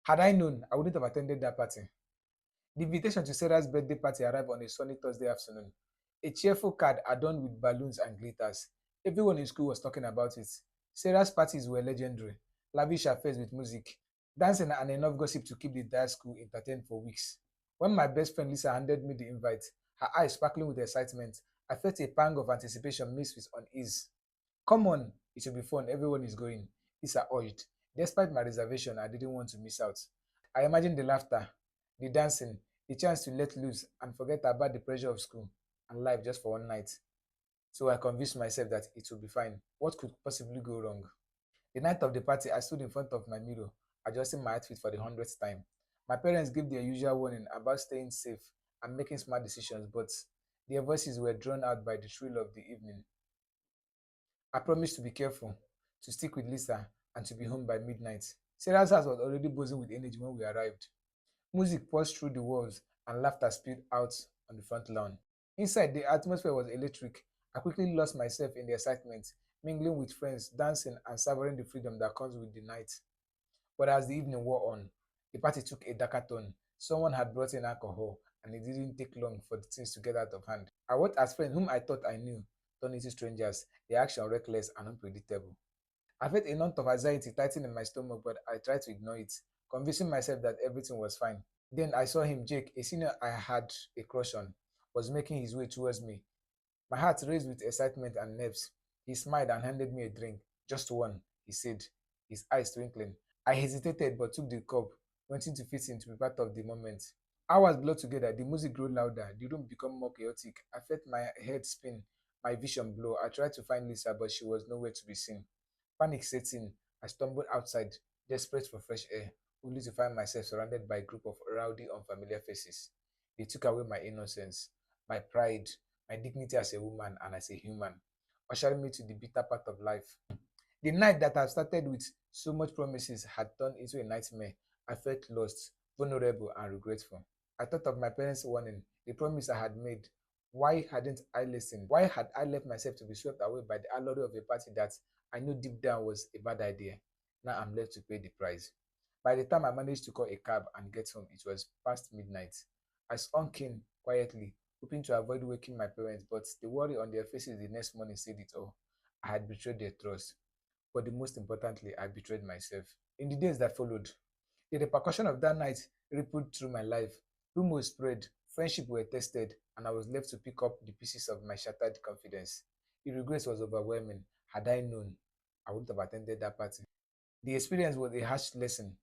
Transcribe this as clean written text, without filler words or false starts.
Had I known, I wouldn't have attended that party. The invitation to Sarah's birthday party arrived on a sunny Thursday afternoon. A cheerful card adorned with balloons and glitters. Everyone in school was talking about it. Sarah's parties were legendary, lavish affairs with music, dancing, and enough gossip to keep the entire school entertained for weeks. When my best friend Lisa handed me the invite, her eyes sparkling with excitement, I felt a pang of anticipation mixed with unease. Come on, it will be fun, everyone is going, Lisa urged. Despite my reservation, I didn't want to miss out. I imagined the laughter, the dancing, the chance to let loose and forget about the pressure of school and life just for one night. So I convinced myself that it would be fine. What could possibly go wrong? The night of the party, I stood in front of my mirror, adjusting my outfit for the hundredth time. My parents gave their usual warning about staying safe and making smart decisions, but their voices were drowned out by the thrill of the evening. I promised to be careful, to stick with Lisa, and to be home by midnight. Sarah's house was already buzzing with energy when we arrived. Music pulsed through the walls, and laughter spilled out on the front lawn. Inside, the atmosphere was electric. I quickly lost myself in the excitement, mingling with friends, dancing, and savoring the freedom that comes with the night. But as the evening wore on, the party took a darker tone. Someone had brought in alcohol, and it didn't take long for the things to get out of hand. I watched as friends whom I thought I knew turn into strangers, their action reckless and unpredictable. I felt a knot of anxiety tighten in my stomach, but I tried to ignore it, convincing myself that everything was fine. Then I saw him, Jake, a senior I had a crush on, was making his way towards me. My heart raced with excitement and nerves. He smiled and handed me a drink. Just one, he said, his eyes twinkling. I hesitated but took the cup, wanting to fit in to be part of the moment. Hours blurred together, the music grew louder, the room became more chaotic. I felt my head spin, my vision blow. I tried to find Lisa, but she was nowhere to be seen. Panic set in. I stumbled outside, desperate for fresh air, only to find myself surrounded by a group of rowdy, unfamiliar faces. They took away my innocence, my pride, my dignity as a woman and as a human, ushering me to the bitter part of life. The night that had started with so much promises had turned into a nightmare. I felt lost, vulnerable, and regretful. I thought of my parents' warning, the promise I had made. Why hadn't I listened? Why had I left myself to be swept away by the allure of a party that I knew deep down was a bad idea? Now I'm left to pay the price. By the time I managed to call a cab and get home, it was past midnight. I sunk in quietly, hoping to avoid waking my parents, but the worry on their faces the next morning said it all. I had betrayed their trust, but the most importantly, I betrayed myself. In the days that followed, the repercussion of that night rippled through my life. Rumors spread, friendships were tested, and I was left to pick up the pieces of my shattered confidence. The regret was overwhelming. Had I known, I wouldn't have attended that party. The experience was a harsh lesson.